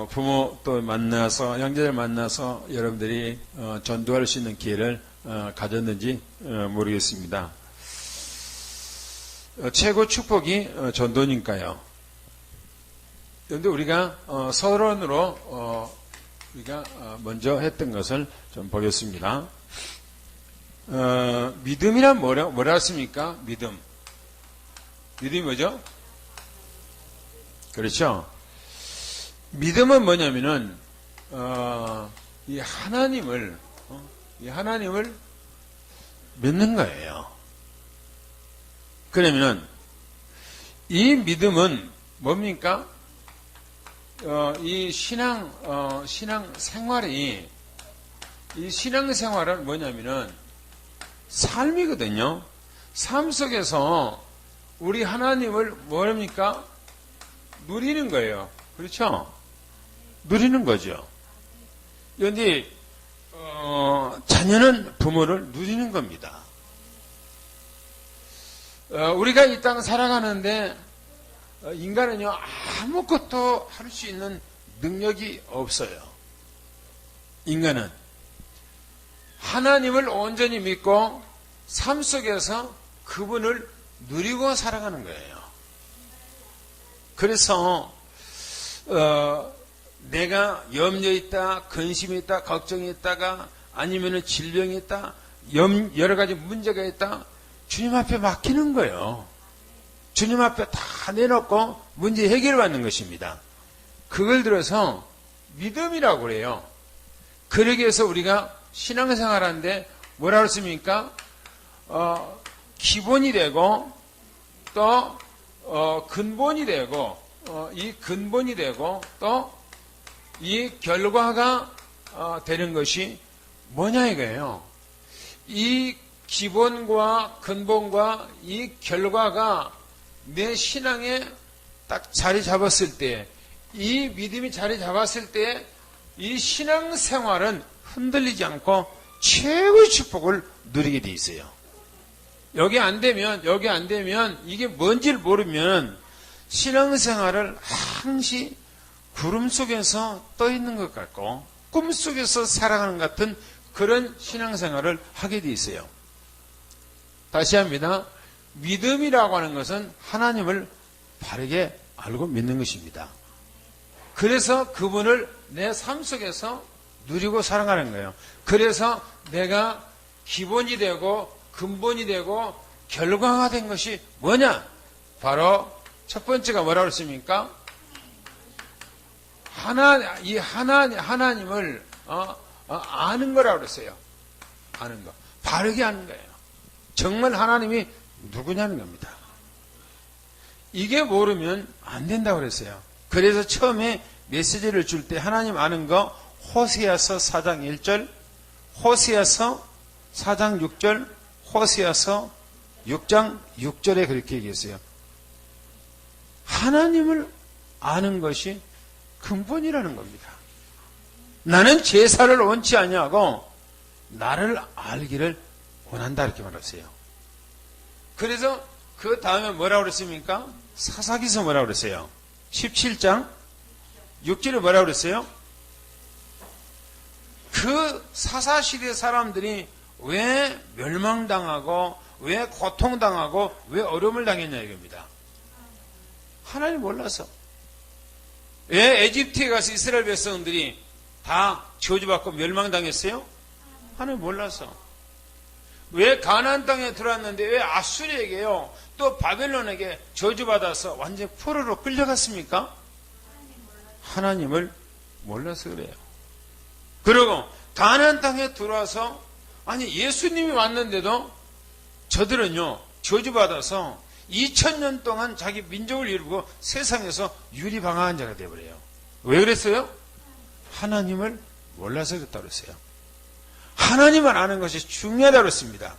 부모 또 만나서, 형제들 만나서 여러분들이 전도할 수 있는 기회를 가졌는지 모르겠습니다. 최고 축복이 전도니까요. 그런데 우리가 서론으로 우리가 먼저 했던 것을 좀 보겠습니다. 믿음이란 뭐라 했습니까? 믿음이 뭐죠? 그렇죠? 믿음은 뭐냐면은 이 하나님을 믿는 거예요. 그러면은 이 믿음은 뭡니까? 이 신앙 생활은 뭐냐면은 삶이거든요. 삶 속에서 우리 하나님을 뭐랍니까? 누리는 거예요. 그렇죠? 누리는 거죠. 그런데 자녀는 부모를 누리는 겁니다. 우리가 이 땅 살아가는데 인간은요 아무것도 할 수 있는 능력이 없어요. 인간은 하나님을 온전히 믿고 삶 속에서 그분을 누리고 살아가는 거예요. 그래서 내가 염려 있다, 근심이 있다, 걱정이 있다가 아니면은 질병이 있다, 여러 가지 문제가 있다, 주님 앞에 맡기는 거예요. 주님 앞에 다 내놓고 문제 해결받는 것입니다. 그걸 들어서 믿음이라고 그래요. 그러기 위해서 우리가 신앙생활하는데 뭐라고 했습니까? 기본이 되고 또 근본이 되고 이 근본이 되고 또 이 결과가 되는 것이 뭐냐 이거예요. 이 기본과 근본과 이 결과가 내 신앙에 딱 자리 잡았을 때, 이 믿음이 자리 잡았을 때 이 신앙생활은 흔들리지 않고 최고의 축복을 누리게 돼 있어요. 여기 안 되면 이게 뭔지를 모르면 신앙생활을 항시 구름 속에서 떠 있는 것 같고 꿈 속에서 살아가는 것 같은 그런 신앙생활을 하게 돼 있어요. 다시 합니다. 믿음이라고 하는 것은 하나님을 바르게 알고 믿는 것입니다. 그래서 그분을 내 삶 속에서 누리고 살아가는 거예요. 그래서 내가 기본이 되고 근본이 되고 결과가 된 것이 뭐냐? 바로 첫 번째가 뭐라고 했습니까? 하나님을 아는 거라고 그랬어요. 아는 거. 바르게 아는 거예요. 정말 하나님이 누구냐는 겁니다. 이게 모르면 안 된다고 그랬어요. 그래서 처음에 메시지를 줄 때 하나님 아는 거 호세아서 4장 1절, 호세아서 4장 6절, 호세아서 6장 6절에 그렇게 얘기했어요. 하나님을 아는 것이 근본이라는 겁니다. 나는 제사를 원치 아니하고 나를 알기를 원한다 이렇게 말했어요. 그래서 그 다음에 뭐라고 그랬습니까? 사사기서 뭐라고 그랬어요? 17장 6절에 뭐라고 그랬어요? 그 사사시대 사람들이 왜 멸망당하고 왜 고통당하고 왜 어려움을 당했냐 이겁니다. 하나님 몰라서. 왜 에집트에 가서 이스라엘 백성들이 다 저주받고 멸망당했어요? 하나님 몰라서. 왜 가나안 땅에 들어왔는데 왜 아수르에게요 또 바벨론에게 저주받아서 완전히 포로로 끌려갔습니까? 하나님을 몰라서 그래요. 그리고 가나안 땅에 들어와서 아니 예수님이 왔는데도 저들은요 저주받아서 2000년 동안 자기 민족을 이루고 세상에서 유리방황한 자가 되어버려요. 왜 그랬어요? 하나님을 몰라서 그랬다고 그랬어요. 하나님을 아는 것이 중요하다고 그랬습니다.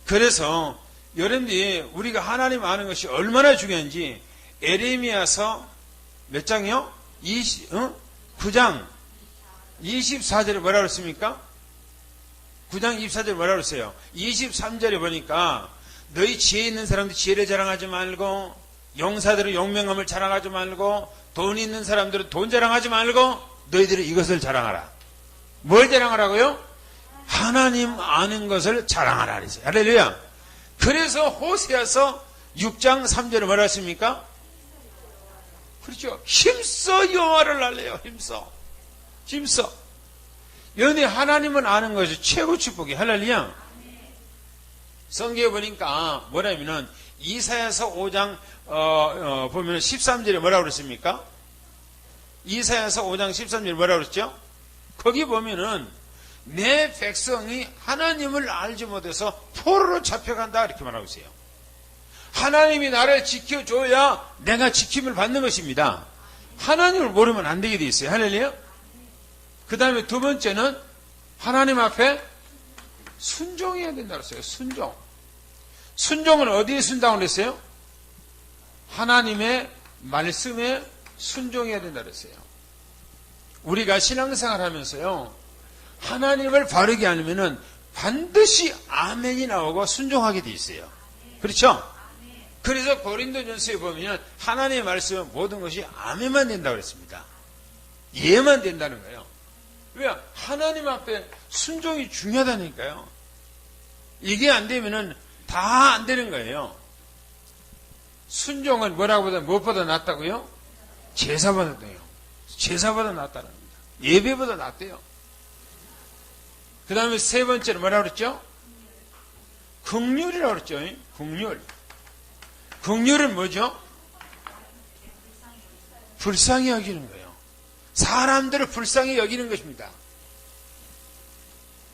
그래서 여러분들이 우리가 하나님 아는 것이 얼마나 중요한지 에레미야서 몇 장이요? 9장 24절에 뭐라고 그랬습니까? 9장 24절에 뭐라고 그랬어요? 23절에 보니까 너희 지혜 있는 사람들 지혜를 자랑하지 말고 용사들은 용맹함을 자랑하지 말고 돈 있는 사람들은 돈 자랑하지 말고 너희들은 이것을 자랑하라. 뭘 자랑하라고요? 하나님 아는 것을 자랑하라 그랬어요. 할렐루야. 그래서 호세아서 6장 3절에 뭐라 했습니까? 그렇죠. 힘써 여호와를 알래요. 힘써. 연애 하나님은 아는 것이 최고 축복이. 할렐루야. 성경에 보니까 뭐냐면은 이사야서 5장 보면 13절에 뭐라고 그랬습니까? 이사야서 5장 13절에 뭐라고 그랬죠? 거기 보면은 내 백성이 하나님을 알지 못해서 포로로 잡혀간다 이렇게 말하고 있어요. 하나님이 나를 지켜줘야 내가 지킴을 받는 것입니다. 하나님을 모르면 안 되게 돼 있어요. 할렐루야. 그 다음에 두 번째는 하나님 앞에 순종해야 된다고 했어요. 순종은 어디에 순종을 했어요? 하나님의 말씀에 순종해야 된다고 했어요. 우리가 신앙생활 하면서요, 하나님을 바르게 하려면은 반드시 아멘이 나오고 순종하게 돼 있어요. 그렇죠? 그래서 고린도전서에 보면 하나님의 말씀은 모든 것이 아멘만 된다고 그랬습니다. 예만 된다는 거예요. 왜? 하나님 앞에 순종이 중요하다니까요. 이게 안 되면은 다 안 되는 거예요. 순종은 무엇보다 낫다고요? 제사보다 낫다는 겁니다. 예배보다 낫대요. 그 다음에 세 번째는 뭐라고 그랬죠? 긍휼이라고 그랬죠. 긍휼은 뭐죠? 불쌍히 여기는 거예요. 사람들을 불쌍히 여기는 것입니다.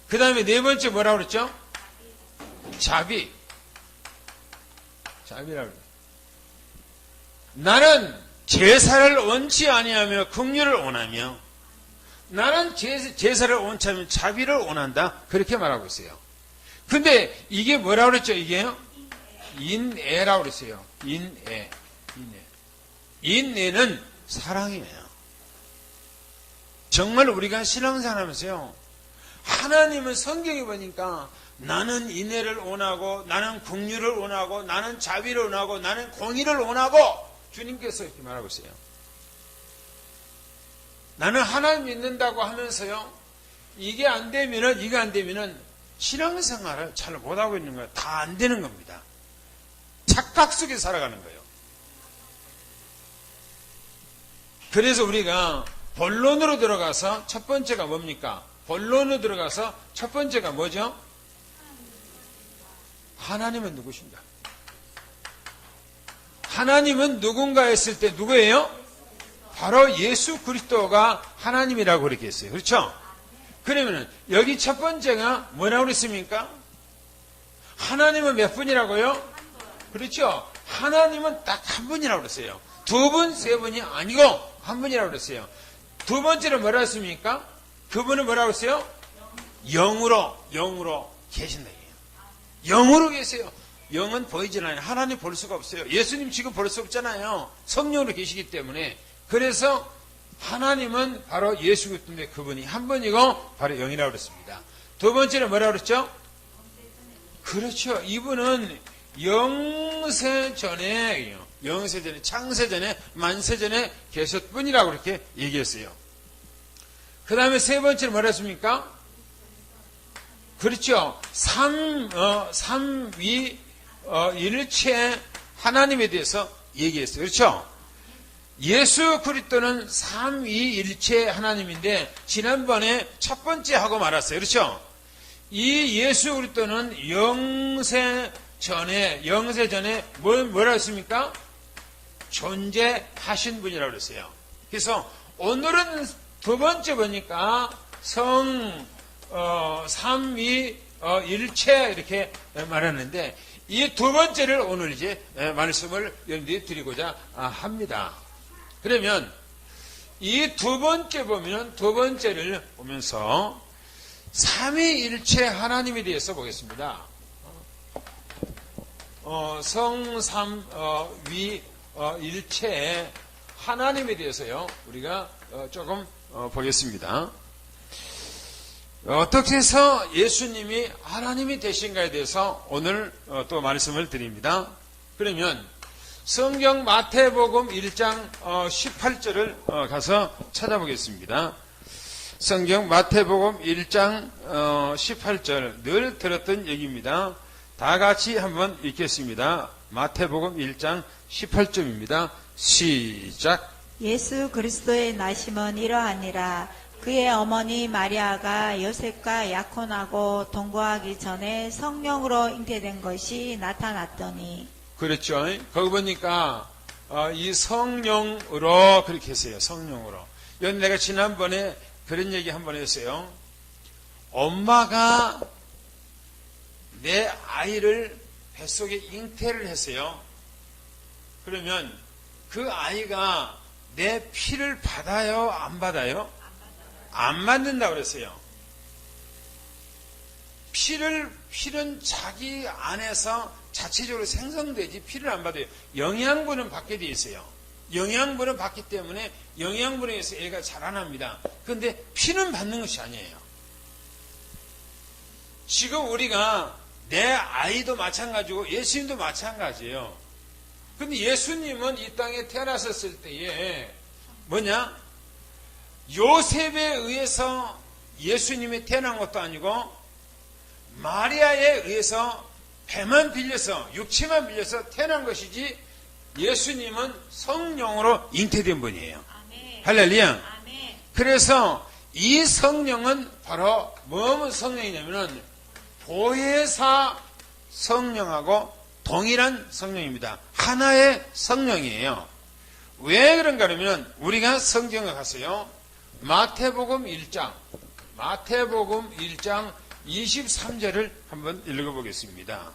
그 다음에 네 번째 뭐라고 그랬죠? 자비라고 그래요. 나는 제사를 원치 아니하며 긍휼을 원하며 나는 제사를 원치 않으면 자비를 원한다. 그렇게 말하고 있어요. 근데 이게 뭐라고 그랬죠? 이게요? 인애라고 그랬어요. 인애는 사랑이에요. 정말 우리가 신앙생활 하면서요, 하나님은 성경에 보니까 나는 인애를 원하고 나는 긍휼을 원하고 나는 자비를 원하고 나는 공의를 원하고 주님께서 이렇게 말하고 있어요. 나는 하나님 믿는다고 하면서요, 이게 안 되면은 신앙생활을 잘 못하고 있는 거예요. 다 안 되는 겁니다. 착각 속에 살아가는 거예요. 그래서 우리가 본론으로 들어가서 첫 번째가 뭡니까? 본론으로 들어가서 첫 번째가 뭐죠? 하나님은 누구신가? 하나님은 누군가 했을 때 누구예요? 바로 예수 그리스도가 하나님이라고 그렇게 했어요. 그렇죠? 그러면은 여기 첫 번째가 뭐라고 그랬습니까? 하나님은 몇 분이라고요? 그렇죠? 하나님은 딱 한 분이라고 그랬어요. 두 분, 세 분이 아니고 한 분이라고 그랬어요. 두 번째는 뭐라고 했습니까? 그분은 뭐라고 했어요? 영으로 계신다. 영으로 계세요. 영은 보이지 않아요. 하나님 볼 수가 없어요. 예수님 지금 볼 수 없잖아요. 성령으로 계시기 때문에. 그래서 하나님은 바로 예수 그리스도인데 그분이 한 분이고 바로 영이라고 그랬습니다. 두 번째는 뭐라고 그랬죠? 그렇죠. 이분은 영세전에 창세전에 만세전에 계셨분이라고 그렇게 얘기했어요. 그 다음에 세 번째는 뭐라 했습니까? 그렇죠. 삼위일체 하나님에 대해서 얘기했어요. 그렇죠? 예수 그리스도는 삼위일체 하나님인데 지난번에 첫 번째 하고 말았어요. 그렇죠? 이 예수 그리스도는 영세전에 뭐라 했습니까? 존재하신 분이라고 그랬어요. 그래서 오늘은 두 번째 보니까 삼위일체 이렇게 말하는데 이 두 번째를 오늘 이제 말씀을 여러분들이 드리고자 합니다. 그러면 이 두 번째를 보면서 삼위일체 하나님에 대해서 보겠습니다. 성삼위일체 하나님에 대해서요 우리가 조금 보겠습니다. 어떻게 해서 예수님이 하나님이 되신가에 대해서 오늘 또 말씀을 드립니다. 그러면 성경 마태복음 1장 18절을 가서 찾아보겠습니다. 성경 마태복음 1장 18절 늘 들었던 얘기입니다. 다 같이 한번 읽겠습니다. 마태복음 1장 18절입니다. 시작. 예수 그리스도의 나심은 이러하니라. 그의 어머니 마리아가 요셉과 약혼하고 동거하기 전에 성령으로 잉태된 것이 나타났더니. 그렇죠. 거기 보니까 이 성령으로 그렇게 했어요. 성령으로. 이건 내가 지난번에 그런 얘기 한번 했어요. 엄마가 내 아이를 뱃속에 잉태를 했어요. 그러면 그 아이가 내 피를 받아요? 안 받아요? 안 받는다고 그랬어요. 피는 자기 안에서 자체적으로 생성되지 피를 안 받아요. 영양분은 받게 돼 있어요. 영양분은 받기 때문에 영양분에 의해서 애가 자라납니다. 그런데 피는 받는 것이 아니에요. 지금 우리가 내 아이도 마찬가지고 예수님도 마찬가지예요. 근데 예수님은 이 땅에 태어나셨을 때에 요셉에 의해서 예수님이 태어난 것도 아니고 마리아에 의해서 배만 빌려서 육체만 빌려서 태어난 것이지 예수님은 성령으로 잉태된 분이에요. 아멘. 할렐루야. 아멘. 그래서 이 성령은 바로 무슨 성령이냐면은 보혜사 성령하고 동일한 성령입니다. 하나의 성령이에요. 왜 그런가 하면 우리가 성경에 가서요. 마태복음 1장 23절을 한번 읽어보겠습니다.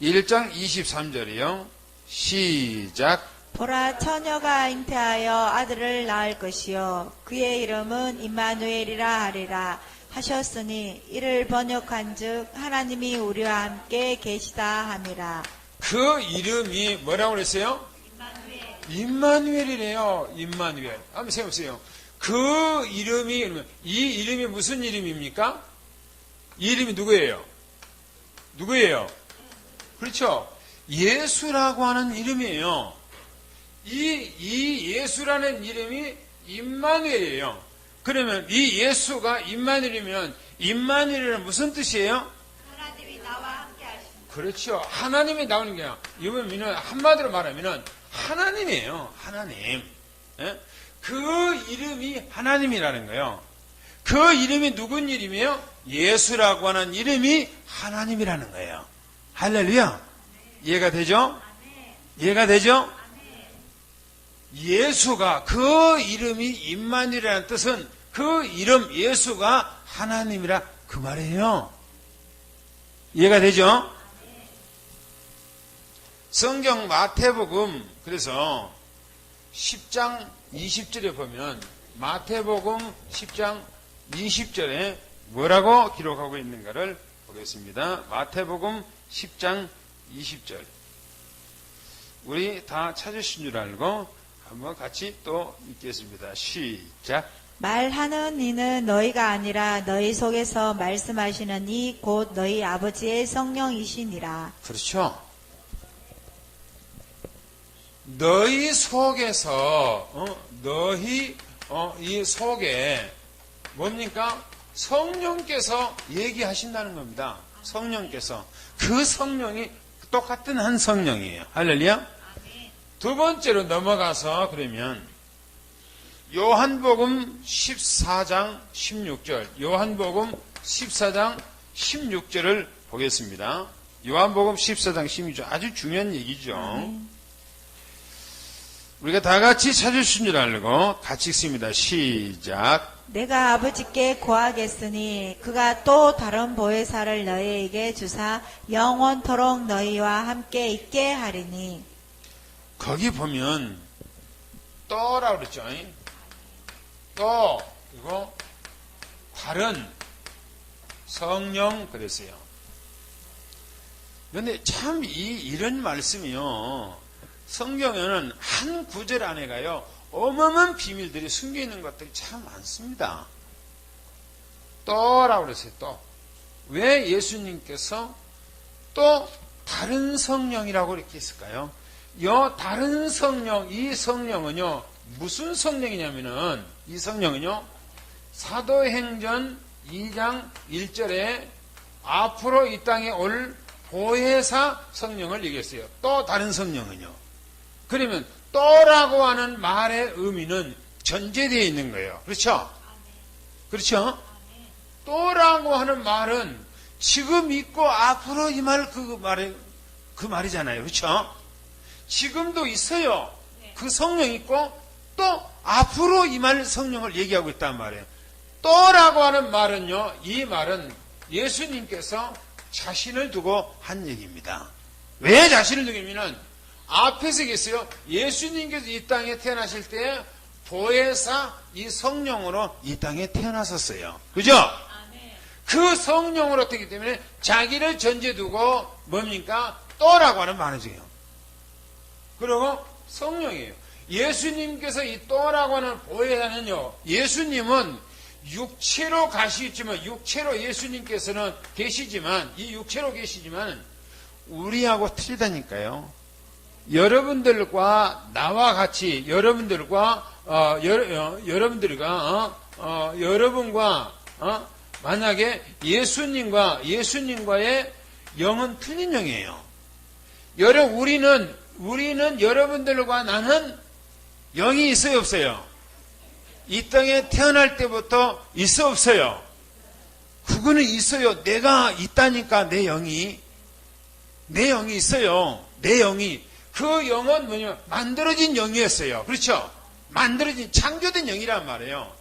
1장 23절이요. 시작. 보라, 처녀가 잉태하여 아들을 낳을 것이요 그의 이름은 임마누엘이라 하리라 하셨으니 이를 번역한즉 하나님이 우리와 함께 계시다 함이라. 그 이름이 뭐라고 그랬어요? 임마누엘이래요. 임마누엘. 한번 생각해보세요. 그 이름이, 이 이름이 무슨 이름입니까? 이 이름이 누구예요? 누구예요? 그렇죠. 예수라고 하는 이름이에요. 이 예수라는 이름이 임마누엘이에요. 그러면 이 예수가 임마누엘이면 임마누엘은 무슨 뜻이에요? 하나님이 나와 함께 하십니다. 그렇죠. 하나님이 나오는 게 이번에는 한마디로 말하면 하나님이에요. 하나님. 예? 그 이름이 하나님이라는 거예요. 그 이름이 누군 이름이에요? 예수라고 하는 이름이 하나님이라는 거예요. 할렐루야. 이해가 되죠? 이해가 되죠? 예수가 그 이름이 임마누엘이라는 뜻은 그 이름 예수가 하나님이라 그 말이에요. 이해가 되죠? 성경 마태복음 그래서 10장 20절에 보면 마태복음 10장 20절에 뭐라고 기록하고 있는가를 보겠습니다. 마태복음 10장 20절. 우리 다 찾으신 줄 알고 한번 같이 또 읽겠습니다. 시작. 말하는 이는 너희가 아니라 너희 속에서 말씀하시는 이 곧 너희 아버지의 성령이시니라. 그렇죠. 너희 속에서 너희 이 속에 뭡니까? 성령께서 얘기하신다는 겁니다. 성령께서. 그 성령이 똑같은 한 성령이에요. 할렐루야. 두 번째로 넘어가서 그러면 요한복음 14장 16절 요한복음 14장 16절을 보겠습니다. 요한복음 14장 16절 아주 중요한 얘기죠. 우리가 다 같이 찾으신 줄 알고 같이 읽습니다. 시작. 내가 아버지께 고하겠으니 그가 또 다른 보혜사를 너희에게 주사 영원토록 너희와 함께 있게 하리니. 거기 보면 또라고 그랬죠. 또 그리고 다른 성령 그랬어요. 그런데 참 이런 말씀이요. 성경에는 한 구절 안에가요. 어마어마한 비밀들이 숨겨있는 것들이 참 많습니다. 또라고 그랬어요. 또. 왜 예수님께서 또 다른 성령이라고 이렇게 했을까요? 요 다른 성령, 이 성령은요, 무슨 성령이냐면은, 이 성령은요, 사도행전 2장 1절에 앞으로 이 땅에 올 보혜사 성령을 얘기했어요. 또 다른 성령은요. 그러면 또라고 하는 말의 의미는 전제되어 있는 거예요. 그렇죠? 그렇죠? 또라고 하는 말은 지금 있고 앞으로 이 말 그 말이잖아요. 그렇죠? 지금도 있어요. 그 성령 있고 또 앞으로 이 말 성령을 얘기하고 있단 말이에요. 또라고 하는 말은요, 이 말은 예수님께서 자신을 두고 한 얘기입니다. 왜 자신을 두고 하면은 앞에서 얘기했어요. 예수님께서 이 땅에 태어나실 때 보혜사 이 성령으로 이 땅에 태어나셨어요. 그죠? 그 성령으로 되기 때문에 자기를 전제 두고 뭡니까? 또라고 하는 말이죠. 그리고 성령이에요. 예수님께서 이 또라고 하는 보혜사는요, 예수님은 육체로 가시겠지만, 육체로 예수님께서는 계시지만, 이 육체로 계시지만, 우리하고 틀리다니까요. 여러분들과 나와 같이, 여러분과, 만약에 예수님과의 영은 틀린 영이에요. 우리는 여러분들과 나는 영이 있어요, 없어요? 이 땅에 태어날 때부터 있어, 없어요? 그거는 있어요. 내가 있다니까, 내 영이 있어요. 내 영이. 그 영은 뭐냐면, 만들어진 영이었어요. 그렇죠? 만들어진, 창조된 영이란 말이에요.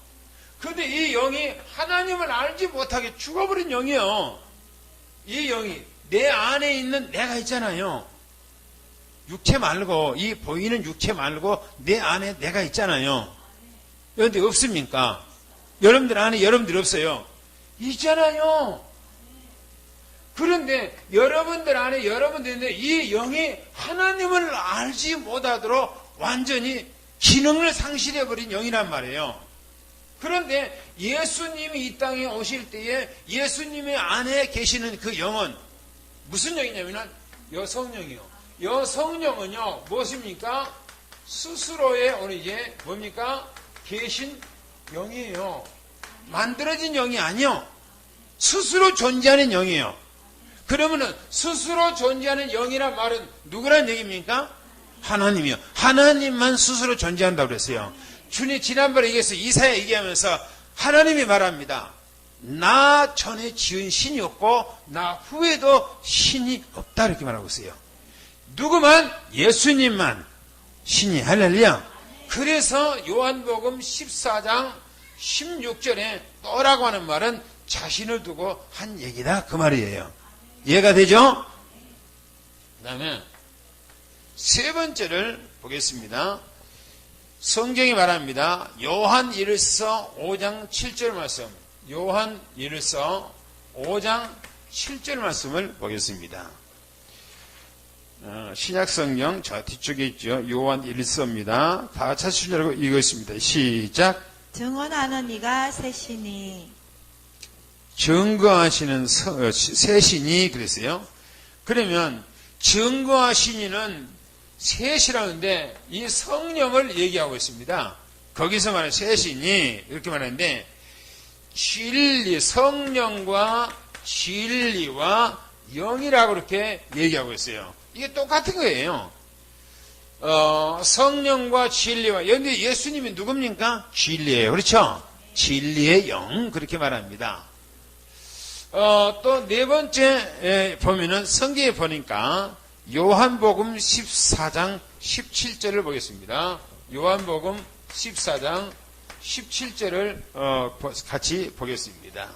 그런데 이 영이 하나님을 알지 못하게 죽어버린 영이에요. 이 영이, 내 안에 있는 내가 있잖아요. 육체 말고, 이 보이는 육체 말고, 내 안에 내가 있잖아요. 그런데 없습니까? 여러분들 안에 여러분들 없어요? 있잖아요. 그런데 여러분들 안에 여러분들 있는데 이 영이 하나님을 알지 못하도록 완전히 기능을 상실해버린 영이란 말이에요. 그런데 예수님이 이 땅에 오실 때에 예수님의 안에 계시는 그 영은 무슨 영이냐면 여성령이요. 여성령은요, 무엇입니까? 스스로의 오늘 이제 뭡니까? 계신 영이에요. 만들어진 영이 아니요. 스스로 존재하는 영이에요. 그러면은 스스로 존재하는 영이란 말은 누구란 얘기입니까? 하나님이요. 하나님만 스스로 존재한다고 그랬어요. 주님 지난번에 얘기했어요. 이사야 얘기하면서 하나님이 말합니다. 나 전에 지은 신이 없고 나 후에도 신이 없다 이렇게 말하고 있어요. 누구만? 예수님만 신이. 할렐루야. 그래서 요한복음 14장 16절에 또라고 하는 말은 자신을 두고 한 얘기다 그 말이에요. 이해가 되죠? 그 다음에 세 번째를 보겠습니다. 성경이 말합니다. 요한 1서 5장 7절 말씀. 요한 1서 5장 7절 말씀을 보겠습니다. 신약성경 저 뒤쪽에 있죠. 요한 1서입니다. 다 찾으시려고 읽었습니다. 시작. 증언하는 이가 셋이니. 증거하시는 셋이니 그랬어요. 그러면 증거하시니는 셋이라는데 이 성령을 얘기하고 있습니다. 거기서 말하는 셋이니 이렇게 말하는데 진리, 성령과 진리와 영이라고 이렇게 얘기하고 있어요. 이게 똑같은 거예요. 성령과 진리와, 근데 예수님이 누굽니까? 진리예요. 그렇죠? 진리의 영, 그렇게 말합니다. 또 네 번째 보면은 성경에 보니까 요한복음 14장 17절을 보겠습니다. 요한복음 14장 17절을 같이 보겠습니다.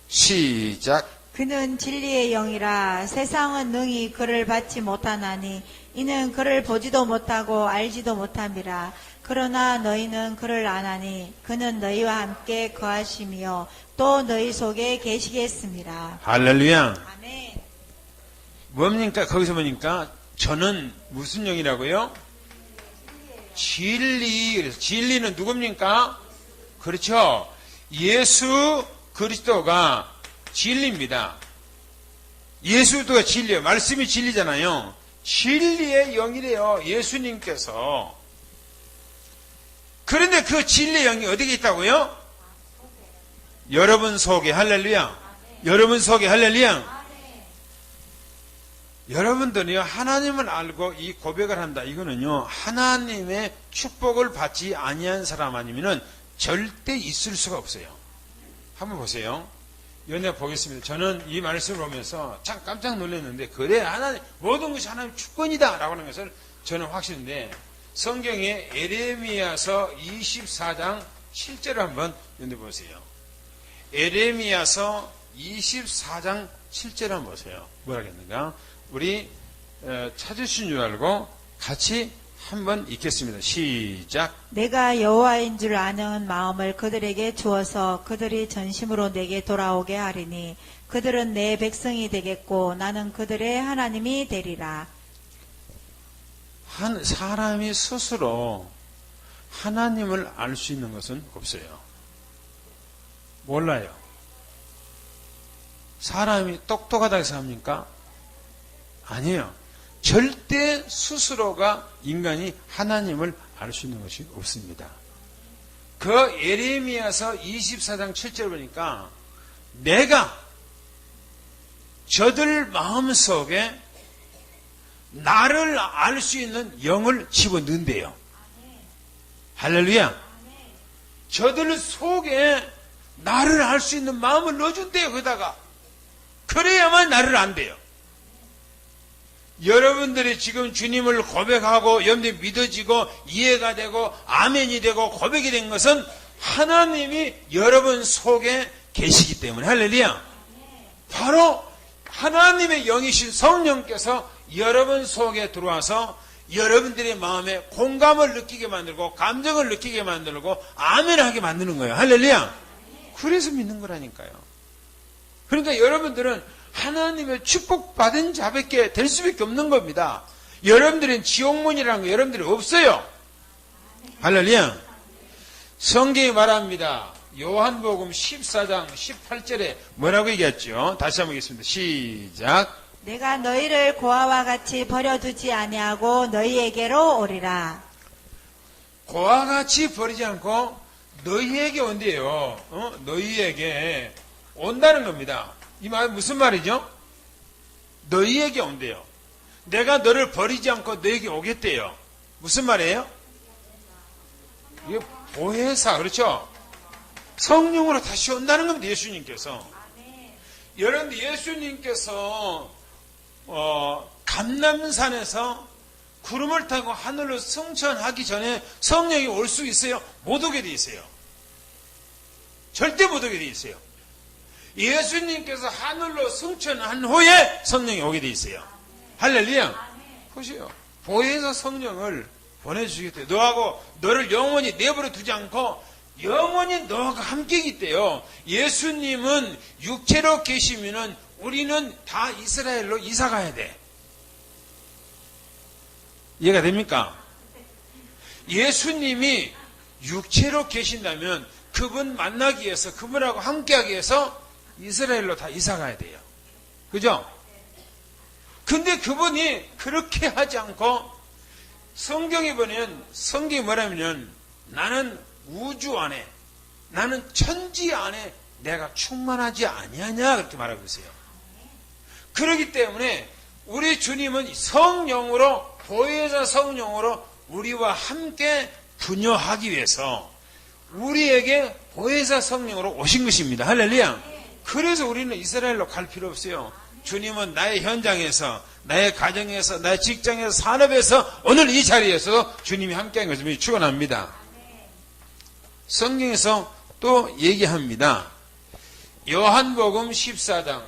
시작. 그는 진리의 영이라 세상은 능히 그를 받지 못하나니 이는 그를 보지도 못하고 알지도 못함이라. 그러나 너희는 그를 아나니 그는 너희와 함께 거하시며 또 너희 속에 계시겠습니다. 할렐루야. 아멘. 뭡니까? 거기서 보니까 저는 무슨 영이라고요? 진리. 그래서 진리는 누굽니까? 그렇죠. 예수 그리스도가 진리입니다. 예수가 진리예요. 말씀이 진리잖아요. 진리의 영이래요. 예수님께서. 그런데 그 진리의 영이 어디에 있다고요? 여러분 속에. 할렐루야. 여러분 속에. 할렐루야. 여러분들이요, 하나님을 알고 이 고백을 한다. 이거는요, 하나님의 축복을 받지 아니한 사람 아니면은 절대 있을 수가 없어요. 한번 보세요. 연애 보겠습니다. 저는 이 말씀을 보면서 참 깜짝 놀랐는데, 그래, 하나님, 모든 것이 하나님의 축권이다. 라고 하는 것을 저는 확신인데, 성경에 에레미야서 24장 7절을 한번 연대 보세요. 에레미야서 24장 7절 한번 보세요. 뭐라겠는가? 우리 찾으신 줄 알고 같이 한번 읽겠습니다. 시작. 내가 여호와인 줄 아는 마음을 그들에게 주어서 그들이 전심으로 내게 돌아오게 하리니 그들은 내 백성이 되겠고 나는 그들의 하나님이 되리라. 한 사람이 스스로 하나님을 알 수 있는 것은 없어요. 몰라요. 사람이 똑똑하다고 생각합니까? 아니에요. 절대 스스로가 인간이 하나님을 알 수 있는 것이 없습니다. 그 예레미야서 24장 7절 보니까 내가 저들 마음속에 나를 알 수 있는 영을 집어넣는데요. 할렐루야. 저들 속에 나를 알 수 있는 마음을 넣어준대요. 거기다가. 그래야만 나를 안돼요. 여러분들이 지금 주님을 고백하고 여러분들이 믿어지고 이해가 되고 아멘이 되고 고백이 된 것은 하나님이 여러분 속에 계시기 때문에. 할렐루야. 바로 하나님의 영이신 성령께서 여러분 속에 들어와서 여러분들의 마음에 공감을 느끼게 만들고 감정을 느끼게 만들고 아멘하게 만드는 거예요. 할렐루야. 그래서 믿는 거라니까요. 그러니까 여러분들은 하나님의 축복받은 자밖에 될 수밖에 없는 겁니다. 여러분들은 지옥문이라는 거 여러분들이 없어요. 할렐루야. 성경이 말합니다. 요한복음 14장 18절에 뭐라고 얘기했죠? 다시 한번 보겠습니다. 시작. 내가 너희를 고아와 같이 버려두지 아니하고 너희에게로 오리라. 고와 같이 버리지 않고 너희에게 온대요. 너희에게 온다는 겁니다. 이 말 무슨 말이죠? 너희에게 온대요. 내가 너를 버리지 않고 너희에게 오겠대요. 무슨 말이에요? 이게 보혜사, 그렇죠? 성령으로 다시 온다는 겁니다. 예수님께서. 여러분, 예수님께서 감람산에서 구름을 타고 하늘로 승천하기 전에 성령이 올 수 있어요? 못 오게 돼 있어요. 절대 못 오게 돼 있어요. 예수님께서 하늘로 승천한 후에 성령이 오게 돼 있어요. 할렐루야. 보세요. 보혜사 성령을 보내주시겠대요. 너하고 너를 영원히 내버려 두지 않고 영원히 너와 함께 있대요. 예수님은 육체로 계시면은 우리는 다 이스라엘로 이사 가야 돼. 이해가 됩니까? 예수님이 육체로 계신다면 그분 만나기 위해서, 그분하고 함께하기 위해서 이스라엘로 다 이사 가야 돼요. 그죠? 근데 그분이 그렇게 하지 않고 성경에 보면, 성경이 뭐라면 나는 우주 안에, 나는 천지 안에 내가 충만하지 아니하냐 그렇게 말하고 있어요. 그렇기 때문에 우리 주님은 성령으로, 보혜사 성령으로 우리와 함께 분여하기 위해서 우리에게 보혜사 성령으로 오신 것입니다. 할렐루야. 그래서 우리는 이스라엘로 갈 필요 없어요. 주님은 나의 현장에서, 나의 가정에서, 나의 직장에서, 산업에서, 오늘 이 자리에서 주님이 함께한 것을 축원합니다. 성경에서 또 얘기합니다. 요한복음 14장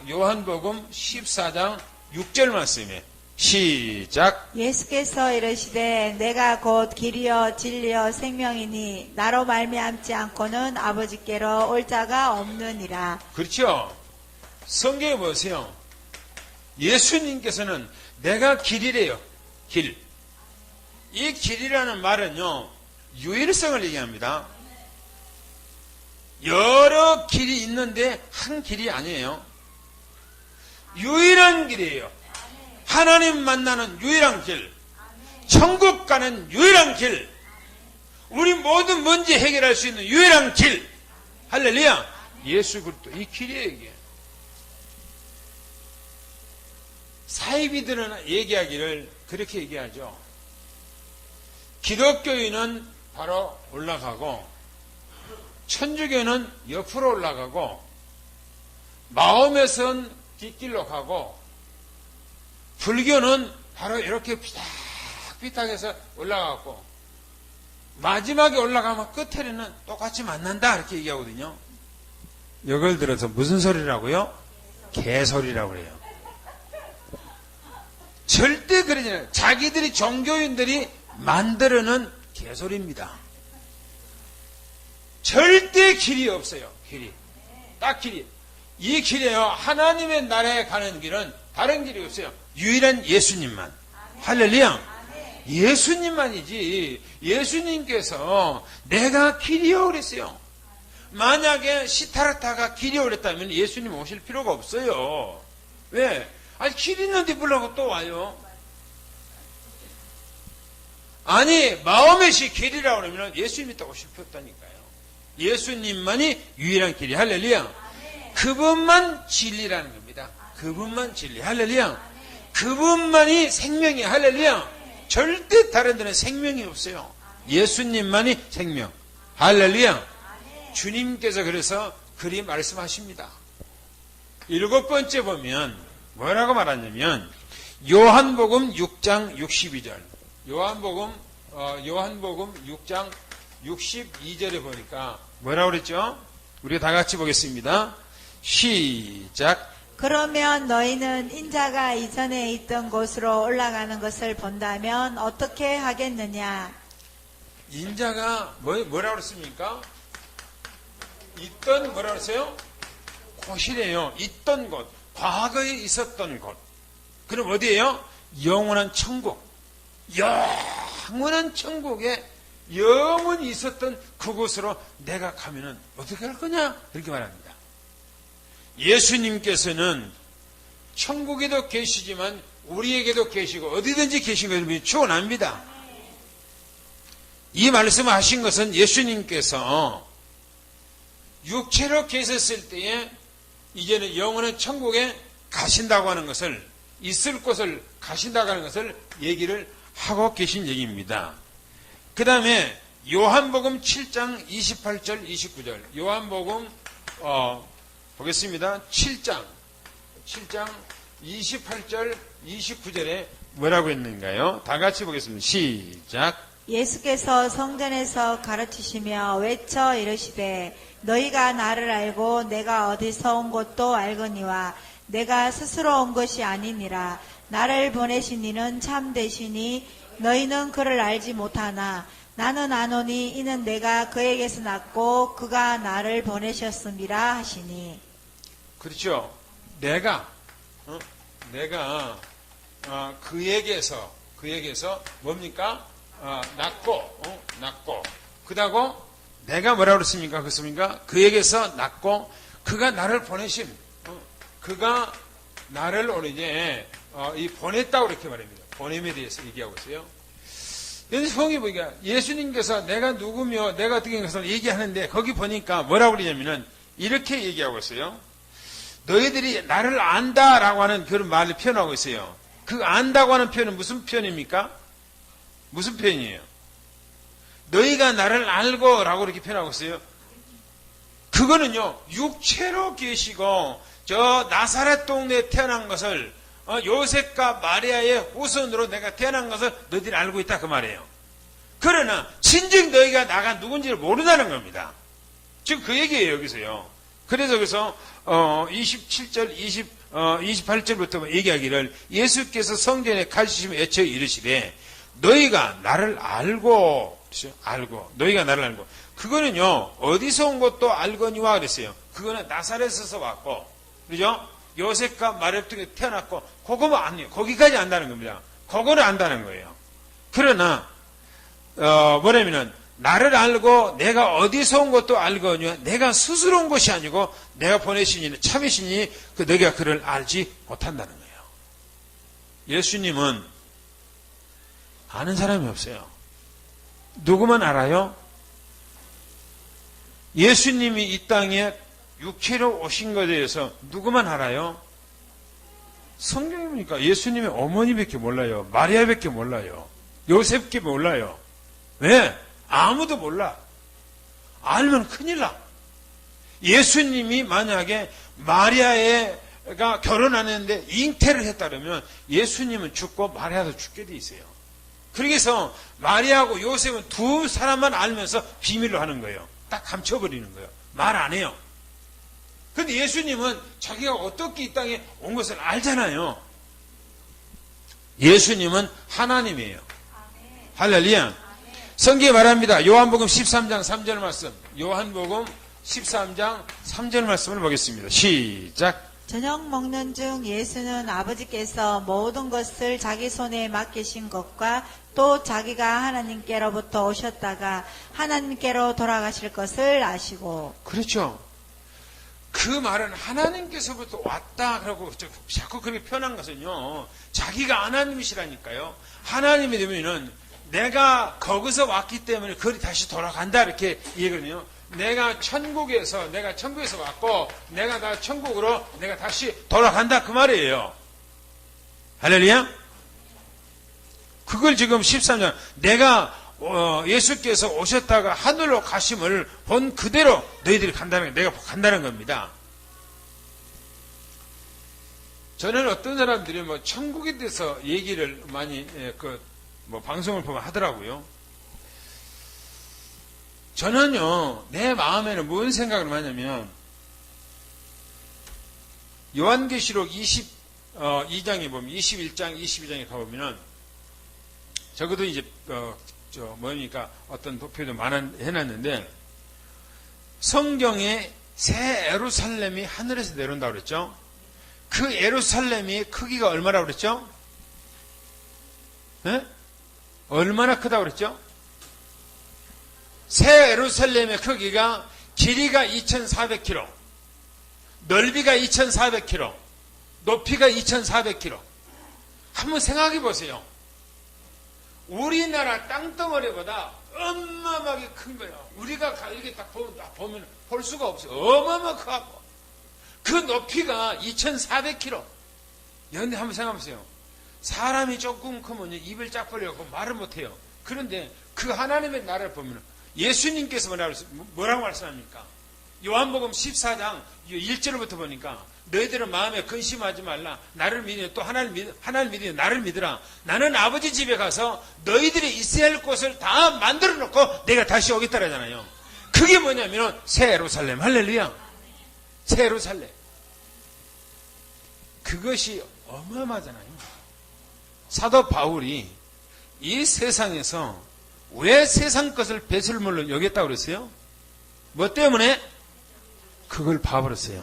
6절 말씀에 시작. 예수께서 이르시되 내가 곧 길이요 진리요 생명이니 나로 말미암지 않고는 아버지께로 올 자가 없느니라. 그렇죠. 성경에 보세요. 예수님께서는 내가 길이래요. 길. 이 길이라는 말은요, 유일성을 얘기합니다. 여러 길이 있는데 한 길이 아니에요. 유일한 길이에요. 하나님 만나는 유일한 길, 천국 가는 유일한 길, 우리 모든 문제 해결할 수 있는 유일한 길, 할렐루야. 예수 그리스도 이 길이에요. 이게 사이비들은 얘기하기를 그렇게 얘기하죠. 기독교인은 바로 올라가고 천주교는 옆으로 올라가고 마음에선 뒷길로 가고 불교는 바로 이렇게 비탁비탁해서 올라가고 마지막에 올라가면 끝에는 똑같이 만난다 이렇게 얘기하거든요. 이걸 들어서 무슨 소리라고요? 개소리라고 그래요. 절대 그러지 않아요. 자기들이 종교인들이 만들어낸 개소리입니다. 절대 길이 없어요. 길이. 딱 길이. 이 길이에요. 하나님의 나라에 가는 길은 다른 길이 없어요. 유일한 예수님만. 할렐루야. 예수님만이지. 예수님께서 내가 길이요 그랬어요. 만약에 시타르타가 길이요 그랬다면 예수님 오실 필요가 없어요. 왜? 아니 길 있는데 보려고 또 와요. 아니 마음의 시 길이라고 그러면 예수님이 또 오실 필요 없다니까요. 예수님만이 유일한 길이. 할렐루야. 그분만 진리라는 겁니다. 그분만 진리. 할렐루야. 그분만이 생명이. 할렐루야. 절대 다른 데는 생명이 없어요. 예수님만이 생명. 할렐루야. 주님께서 그래서 그리 말씀하십니다. 7번째 보면 뭐라고 말하냐면 요한복음 6장 62절. 요한복음 6장 62절에 보니까 뭐라고 그랬죠? 우리 다 같이 보겠습니다. 시작. 그러면 너희는 인자가 이전에 있던 곳으로 올라가는 것을 본다면 어떻게 하겠느냐? 인자가 뭐라고 그랬습니까? 있던 뭐라고 그랬어요? 곳이래요. 있던 곳. 과거에 있었던 곳. 그럼 어디예요? 영원한 천국. 영원한 천국에 영원히 있었던 그곳으로 내가 가면은 어떻게 할 거냐? 이렇게 말합니다. 예수님께서는 천국에도 계시지만 우리에게도 계시고 어디든지 계신 것을 축원합니다. 이 말씀을 하신 것은 예수님께서 육체로 계셨을 때에 이제는 영원한 천국에 가신다고 하는 것을, 있을 곳을 가신다고 하는 것을 얘기를 하고 계신 얘기입니다. 그 다음에 요한복음 7장 28절 29절. 요한복음 보겠습니다. 7장 28절 29절에 뭐라고 했는가요? 다 같이 보겠습니다. 시작. 예수께서 성전에서 가르치시며 외쳐 이르시되 너희가 나를 알고 내가 어디서 온 것도 알거니와 내가 스스로 온 것이 아니니라. 나를 보내신 이는 참되시니 너희는 그를 알지 못하나 나는 아노니 이는 내가 그에게서 났고 그가 나를 보내셨음이라 하시니. 그렇죠. 내가 그에게서 뭡니까? 낳고 그다고 내가 뭐라고 그랬습니까? 그렇습니까? 그에게서 낳고 그가 나를 보내심. 그가 나를 오늘 이제 보냈다고 이렇게 말합니다. 보냄에 대해서 얘기하고 있어요. 성경에 보니까 예수님께서 내가 누구며 내가 어떻게 한 것을 얘기하는데 거기 보니까 뭐라고 그러냐면은 이렇게 얘기하고 있어요. 너희들이 나를 안다라고 하는 그런 말을 표현하고 있어요. 그 안다고 하는 표현은 무슨 표현입니까? 무슨 표현이에요? 너희가 나를 알고 라고 이렇게 표현하고 있어요. 그거는요, 육체로 계시고 저 나사렛 동네에 태어난 것을 요셉과 마리아의 후손으로 내가 태어난 것을 너희들이 알고 있다 그 말이에요. 그러나 진정 너희가 나가 누군지를 모른다는 겁니다. 지금 그 얘기예요 여기서요. 그래서 여기서 27절 28절부터 얘기하기를 예수께서 성전에 가르치시며 외쳐 이르시되 너희가 나를 알고 너희가 나를 알고 그거는요 어디서 온 것도 알거니와 그랬어요. 그거는 나사렛에서 왔고 그죠? 요셉과 마리아 중에 태어났고 그거만 아니에요. 거기까지 안다는 겁니다. 그거를 안다는 거예요. 그러나 뭐냐면은 나를 알고 내가 어디서 온 것도 알거니와 내가 스스로 온 것이 아니고 내가 보내신 이는 참이시니 너희가 그를 알지 못한다는 거예요. 예수님은 아는 사람이 없어요. 누구만 알아요? 예수님이 이 땅에 육체로 오신 것에 대해서 누구만 알아요? 성경에 보니까 예수님의 어머니밖에 몰라요. 마리아밖에 몰라요. 요셉밖에 몰라요. 왜? 아무도 몰라. 알면 큰일 나. 예수님이 만약에 마리아가 결혼하는데 잉태를 했다 그러면 예수님은 죽고 마리아도 죽게 돼 있어요. 그래서 마리아하고 요셉은 두 사람만 알면서 비밀로 하는 거예요. 딱 감춰버리는 거예요. 말 안 해요. 그런데 예수님은 자기가 어떻게 이 땅에 온 것을 알잖아요. 예수님은 하나님이에요. 할렐루야. 성경에 말합니다. 요한복음 13장 3절 말씀. 요한복음 13장 3절 말씀을 보겠습니다. 시작. 저녁 먹는 중 예수는 아버지께서 모든 것을 자기 손에 맡기신 것과 또 자기가 하나님께로부터 오셨다가 하나님께로 돌아가실 것을 아시고. 그렇죠. 그 말은 하나님께서부터 왔다 그러고 자꾸 그렇게 표현한 것은요, 자기가 하나님이시라니까요. 하나님이 되면은 내가 거기서 왔기 때문에 거기 다시 돌아간다 이렇게 얘기거든요. 내가 천국에서 왔고 내가 천국으로 내가 다시 돌아간다 그 말이에요. 할렐루야. 그걸 지금 13장 내가 예수께서 오셨다가 하늘로 가심을 본 그대로 너희들이 간다는 내가 간다는 겁니다. 저는 어떤 사람들이 뭐 천국에 대해서 얘기를 많이 방송을 보면 하더라고요. 저는요, 내 마음에는 무슨 생각을 하냐면, 요한계시록 22장에 보면, 21장, 22장에 가보면은, 적어도 이제, 어떤 도표도 해놨는데, 성경에 새 예루살렘이 하늘에서 내려온다고 그랬죠? 그 예루살렘이 크기가 얼마나 그랬죠? 네? 얼마나 크다고 그랬죠? 새 예루살렘의 크기가 길이가 2400km, 넓이가 2400km, 높이가 2400km. 한번 생각해 보세요. 우리나라 땅덩어리보다 어마어마하게 큰 거예요. 우리가 이렇게 딱 보면 볼 수가 없어요. 어마어마하게 크고. 그 높이가 2400km. 그런데 한번 생각해 보세요. 사람이 조금 크면 입을 쫙 벌려갖고 말을 못해요. 그런데 그 하나님의 나라를 보면 예수님께서 뭐라고 말씀합니까? 요한복음 14장 1절부터 보니까 너희들은 마음에 근심하지 말라. 나를 믿으니 또 하나님 믿으니 나를 믿으라. 나는 아버지 집에 가서 너희들이 있어야 할 곳을 다 만들어 놓고 내가 다시 오겠다라잖아요. 그게 뭐냐면 새 예루살렘. 할렐루야. 새 예루살렘. 그것이 어마어마하잖아요. 사도 바울이 이 세상에서 왜 세상 것을 배설물로 여겼다고 그랬어요? 뭐 때문에? 그걸 봐버렸어요.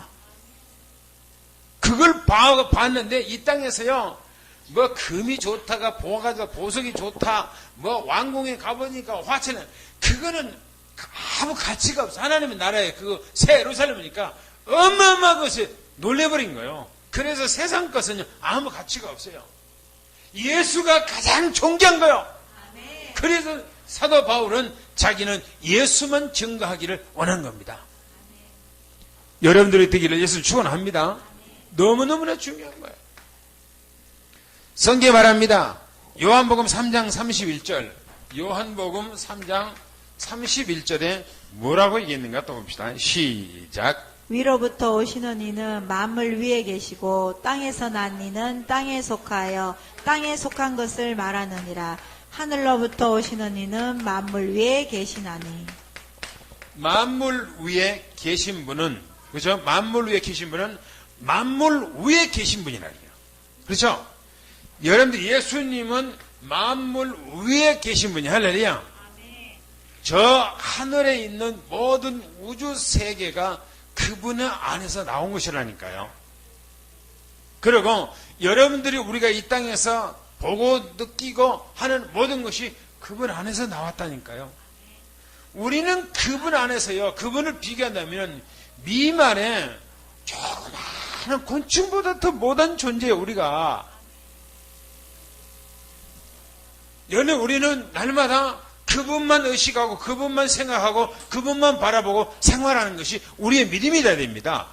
그걸 봤는데 이 땅에서요, 뭐 금이 좋다가 보석이 좋다, 뭐 왕궁에 가보니까 화채는, 그거는 아무 가치가 없어. 하나님의 나라에 그 새 예루살렘이니까 어마어마한 것이 놀래버린 거예요. 그래서 세상 것은 아무 가치가 없어요. 예수가 가장 존귀한 거예요. 그래서 사도 바울은 자기는 예수만 증거하기를 원한 겁니다. 여러분들이 되기를 예수를 축원합니다. 너무너무나 중요한 거예요. 성경에 말합니다. 요한복음 3장 31절. 요한복음 3장 31절에 뭐라고 얘기했는가 또 봅시다. 시작. 위로부터 오시는 이는 만물 위에 계시고 땅에서 난 이는 땅에 속하여 땅에 속한 것을 말하느니라. 하늘로부터 오시는 이는 만물 위에 계시나니. 만물 위에 계신 분은, 그렇죠? 만물 위에 계신 분은 만물 위에 계신 분이라요. 그렇죠? 여러분들 예수님은 만물 위에 계신 분이 할렐루야. 저 하늘에 있는 모든 우주 세계가 그분의 안에서 나온 것이라니까요. 그리고 여러분들이 우리가 이 땅에서 보고 느끼고 하는 모든 것이 그분 안에서 나왔다니까요. 우리는 그분 안에서요, 그분을 비교한다면 미만의 조그마한 곤충보다 더 못한 존재예요, 우리가. 여러분, 우리는 날마다 그분만 의식하고 그분만 생각하고 그분만 바라보고 생활하는 것이 우리의 믿음이 돼야 됩니다.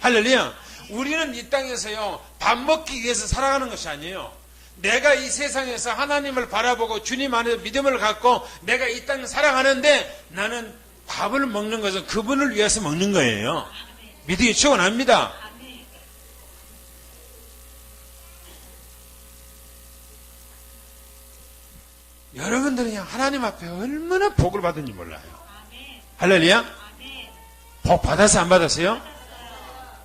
할렐루야. 우리는 이 땅에서요, 밥 먹기 위해서 살아가는 것이 아니에요. 내가 이 세상에서 하나님을 바라보고 주님 안에서 믿음을 갖고 내가 이 땅을 살아가는데 나는 밥을 먹는 것은 그분을 위해서 먹는 거예요. 믿음이 충만합니다. 여러분들은 그냥 하나님 앞에 얼마나 복을 받은지 몰라요. 할렐루야. 복 받아서 안 받았어요?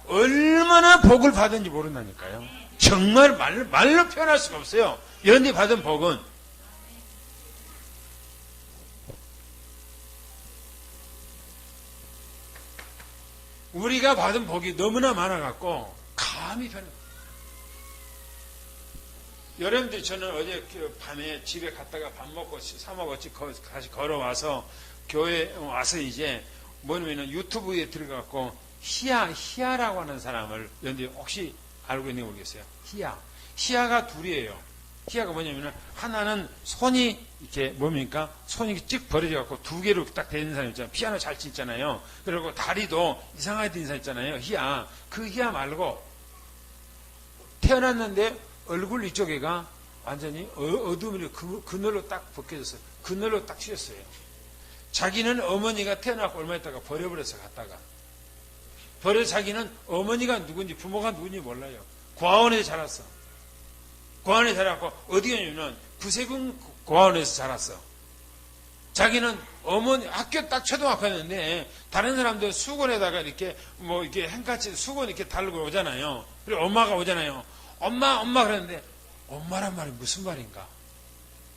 얼마나 복을 받은지 모른다니까요. 정말 말로 표현할 수가 없어요. 여러분들이 받은 복은. 우리가 받은 복이 너무나 많아갖고 감히 표현. 여러분들, 저는 어제 밤에 집에 갔다가 밥 먹고 사 먹었지 다시 걸어와서 교회 와서 이제 뭐냐면 유튜브에 들어갔고 희야라고 하는 사람을 여러분들 혹시 알고 있는지 모르겠어요. 희야가 둘이에요. 희야가 뭐냐면 하나는 손이 이렇게 뭡니까? 손이 쭉 벌어져갖고 두 개로 딱 되는 사람 있잖아요. 피아노 잘 치잖아요. 그리고 다리도 이상하게 된 사람 있잖아요. 희야. 그 희야 말고 태어났는데 얼굴 이쪽에가 완전히 어둠으로 그늘로 딱 벗겨졌어요. 그늘로 딱 씌었어요. 자기는 어머니가 태어나고 얼마 있다가 버려버려서 갔다가 자기는 어머니가 누군지 부모가 누군지 몰라요. 고아원에서 자랐어. 고아원에 자랐고 어디 갔냐면 구세군 고아원에서 자랐어. 자기는 어머니 학교 딱 초등학교였는데 다른 사람들 수건에다가 이렇게 뭐 이렇게 행까지 수건 이렇게 달고 오잖아요. 그리고 엄마가 오잖아요. 엄마 그랬는데 엄마란 말이 무슨 말인가?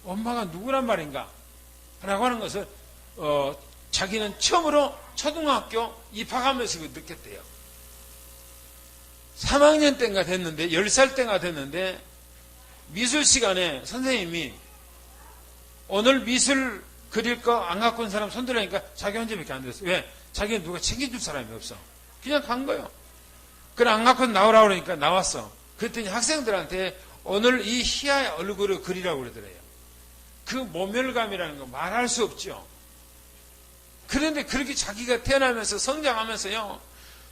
엄마가 누구란 말인가? 라고 하는 것을 자기는 처음으로 초등학교 입학하면서 느꼈대요. 3학년 때인가 됐는데 10살 때인가 됐는데 미술 시간에 선생님이 오늘 미술 그릴 거 안 갖고 온 사람 손들으니까 자기 혼자밖에 안 됐어요. 왜? 자기는 누가 챙겨줄 사람이 없어. 그냥 간 거예요. 그래 안 갖고 나오라고 그러니까 나왔어. 그랬더니 학생들한테 오늘 이 희야의 얼굴을 그리라고 그러더래요. 그 모멸감이라는 거 말할 수 없죠. 그런데 그렇게 자기가 태어나면서 성장하면서요,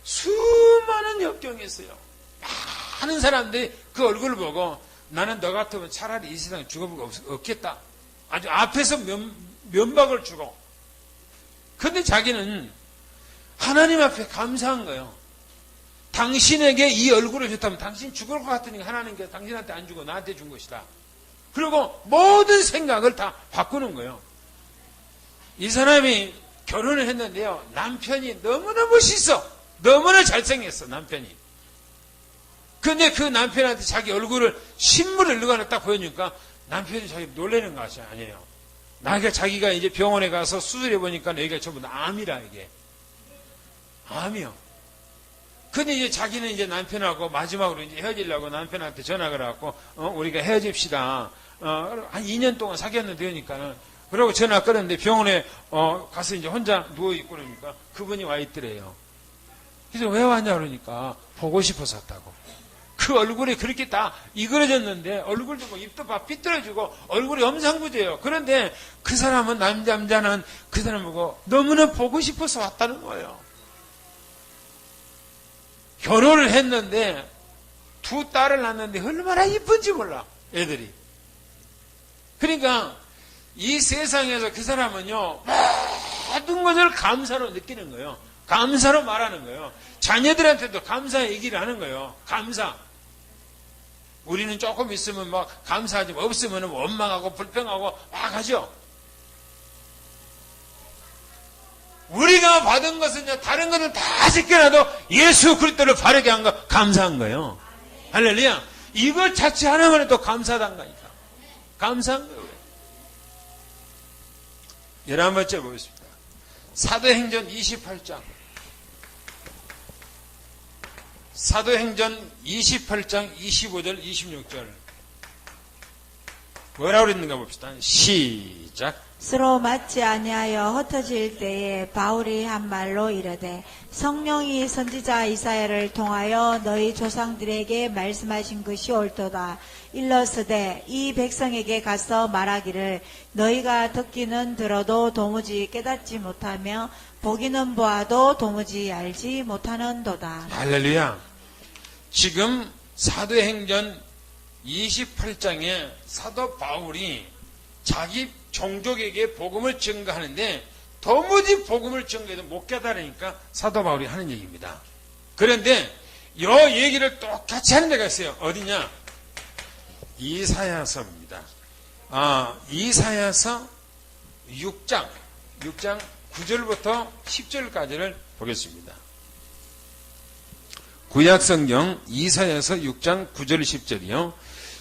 수많은 역경이 있어요. 많은 사람들이 그 얼굴을 보고 나는 너 같으면 차라리 이 세상에 죽어보고 없겠다. 아주 앞에서 면박을 주고. 그런데 자기는 하나님 앞에 감사한 거예요. 당신에게 이 얼굴을 줬다면 당신 죽을 것 같으니까 하나님께서 당신한테 안 주고 나한테 준 것이다. 그리고 모든 생각을 다 바꾸는 거예요. 이 사람이 결혼을 했는데요, 남편이 너무나 멋있어. 너무나 잘생겼어, 남편이. 근데 그 남편한테 자기 얼굴을 신문을 읽어내 딱 보여주니까 남편이 자기 놀라는 것이 아니에요. 자기가 이제 병원에 가서 수술해 보니까 여기가 전부 다 암이라, 이게. 암이요. 근데 이제 자기는 이제 남편하고 마지막으로 이제 헤어지려고 남편한테 전화가 와갖고, 우리가 헤어집시다. 한 2년 동안 사귀었는데 그러니까는. 그러고 전화 끊었는데 병원에, 가서 이제 혼자 누워있고 그러니까 그분이 와 있더래요. 그래서 왜 왔냐 그러니까 보고 싶어서 왔다고. 그 얼굴이 그렇게 다 이그러졌는데 얼굴도 뭐 입도 막 삐뚤어지고 얼굴이 엄상구제예요. 그런데 그 사람은 남자는 그 사람 보고 너무나 보고 싶어서 왔다는 거예요. 결혼을 했는데 두 딸을 낳았는데 얼마나 이쁜지 몰라, 애들이. 그러니까 이 세상에서 그 사람은요, 모든 것을 감사로 느끼는 거예요. 감사로 말하는 거예요. 자녀들한테도 감사 얘기를 하는 거예요. 감사. 우리는 조금 있으면 막 감사하지, 없으면 원망하고 불평하고 막 하죠. 우리가 받은 것은요, 다른 것은 다 지켜놔도 예수 그리스도를 바르게 한 거 감사한 거예요. 할렐루야. 이것 자체 하나만 해도 감사한 거니까. 감사한 거예요. 11번째 보겠습니다. 사도행전 28장. 사도행전 28장 25절 26절. 뭐라고 그랬는가 봅시다. 시작. 서로 맞지 아니하여 흩어질 때에 바울이 한 말로 이르되 성령이 선지자 이사야를 통하여 너희 조상들에게 말씀하신 것이 옳도다. 일러스되 이 백성에게 가서 말하기를 너희가 듣기는 들어도 도무지 깨닫지 못하며 보기는 보아도 도무지 알지 못하는도다. 할렐루야. 지금 사도행전 28장에 사도 바울이 자기 종족에게 복음을 증거하는데 도무지 복음을 증거해도 못 깨달으니까 사도 바울이 하는 얘기입니다. 그런데 이 얘기를 똑같이 하는 데가 있어요. 어디냐? 이사야서입니다. 이사야서 6장 9절부터 10절까지를 보겠습니다. 구약성경 이사야서 6장 9절 10절이요.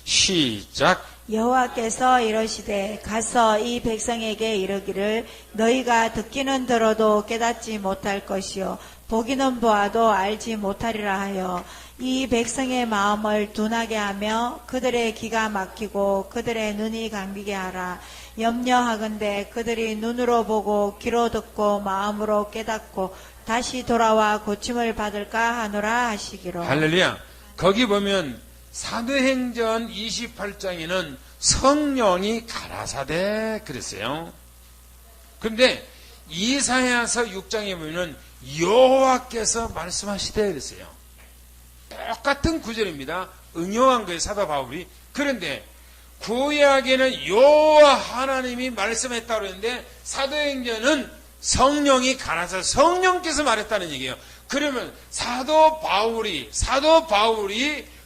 시작. 여호와께서 이러시되 가서 이 백성에게 이르기를 너희가 듣기는 들어도 깨닫지 못할 것이요 보기는 보아도 알지 못하리라 하여 이 백성의 마음을 둔하게 하며 그들의 귀가 막히고 그들의 눈이 감기게 하라. 염려하건대 그들이 눈으로 보고 귀로 듣고 마음으로 깨닫고 다시 돌아와 고침을 받을까 하노라 하시기로. 할렐루야. 거기 보면 사도행전 28장에는 성령이 가라사대 그랬어요. 그런데 이사야서 6장에 보면 여호와께서 말씀하시되 그랬어요. 똑같은 구절입니다. 응용한 거예요, 사도 바울이. 그런데 구약에는 여호와 하나님이 말씀했다고 그랬는데 사도행전은 성령이 가라사대 성령께서 말했다는 얘기예요. 그러면 사도 바울이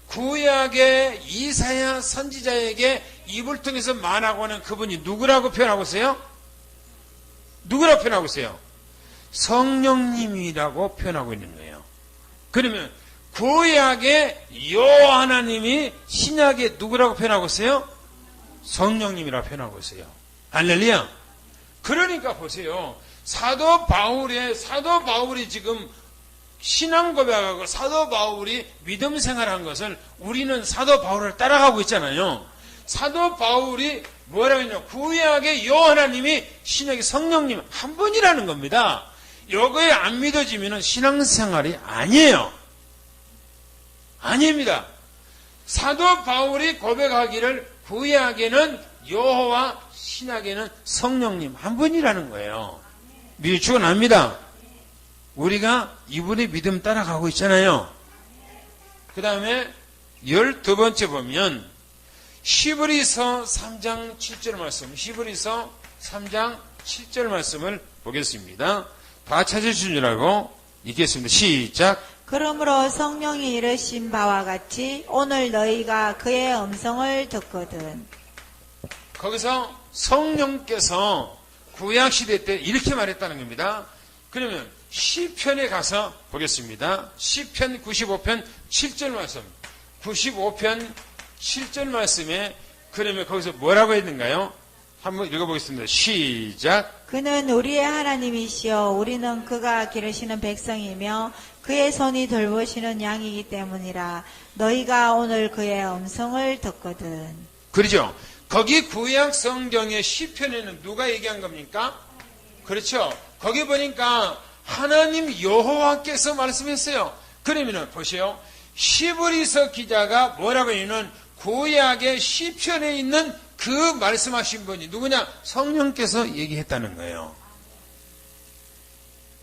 구약의 이사야 선지자에게 입을 통해서 말하고 하는 그분이 누구라고 표현하고 있어요? 누구라고 표현하고 있어요? 성령님이라고 표현하고 있는 거예요. 그러면 구약의 여호와 하나님이 신약의 누구라고 표현하고 있어요? 성령님이라고 표현하고 있어요. 할렐루야. 그러니까 보세요. 사도 바울이 지금 신앙 고백하고 사도 바울이 믿음 생활한 것을 우리는 사도 바울을 따라가고 있잖아요. 사도 바울이 뭐라고 했냐? 구약의 여호와 하나님이 신약의 성령님 한 분이라는 겁니다. 이거에 안 믿어지면 신앙생활이 아니에요. 아닙니다. 사도 바울이 고백하기를 구약에는 여호와, 신약에는 성령님 한 분이라는 거예요. 믿어 축원합니다. 우리가 이분의 믿음 따라가고 있잖아요. 그 다음에 12번째 보면 히브리서 3장 7절 말씀, 히브리서 3장 7절 말씀을 보겠습니다. 다 찾으신 줄 알고 읽겠습니다. 시작. 그러므로 성령이 이르신 바와 같이 오늘 너희가 그의 음성을 듣거든. 거기서 성령께서 구약시대 때 이렇게 말했다는 겁니다. 그러면 시편에 가서 보겠습니다. 시편 95편 7절 말씀. 95편 7절 말씀에 그러면 거기서 뭐라고 했는가요? 한번 읽어보겠습니다. 시작. 그는 우리의 하나님이시여 우리는 그가 기르시는 백성이며 그의 손이 돌보시는 양이기 때문이라. 너희가 오늘 그의 음성을 듣거든. 그렇죠. 거기 구약 성경의 시편에는 누가 얘기한 겁니까? 그렇죠. 거기 보니까 하나님 여호와께서 말씀했어요. 그러면 보세요. 히브리서 기자가 뭐라고 했냐면 구약의 시편에 있는 그 말씀하신 분이 누구냐? 성령께서 얘기했다는 거예요.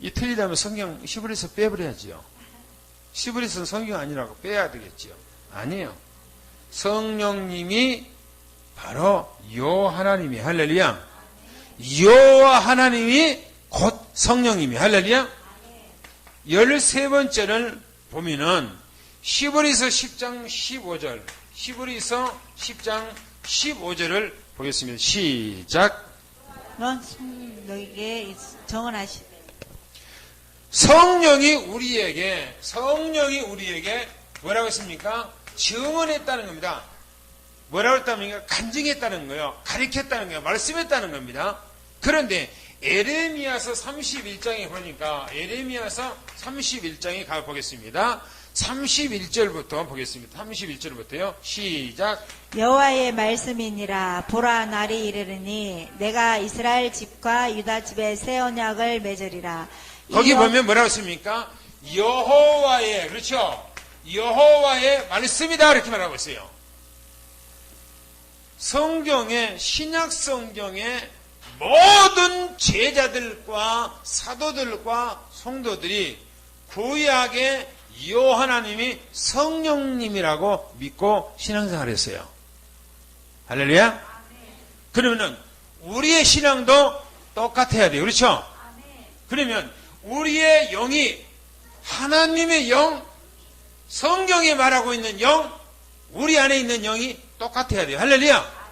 이 틀리다면 성경 히브리서 빼버려야지요. 히브리서는 성경 아니라고 빼야 되겠지요. 아니에요. 성령님이 바로 여호와 하나님이 할렐루야. 여호와 하나님이 곧 성령님이 할렐루야. 13번째를 보면은 히브리서 10장 15절 히브리서 10장 15절을 보겠습니다. 시작. 너에게 정언하시되 성령이 우리에게 뭐라고 했습니까? 증언했다는 겁니다. 뭐라고 했다면 간증했다는 거예요. 가르쳤다는 거예요. 말씀했다는 겁니다. 그런데 에레미야서 31장에 보니까 에레미야서 31장에 가보겠습니다. 31절부터 보겠습니다. 31절부터요. 시작. 여호와의 말씀이니라. 보라, 날이 이르르니 내가 이스라엘 집과 유다 집에 새 언약을 맺으리라. 거기 보면 뭐라고 했습니까? 여호와의, 그렇죠? 여호와의 말씀이다 이렇게 말하고 있어요. 성경의, 신약 성경의 모든 제자들과 사도들과 성도들이 구약의 여호와 하나님이 성령님이라고 믿고 신앙생활을 했어요. 할렐루야. 그러면은 우리의 신앙도 똑같아야 돼요. 그렇죠? 그러면 우리의 영이 하나님의 영, 성경에 말하고 있는 영, 우리 안에 있는 영이 똑같아야 돼요. 할렐루야.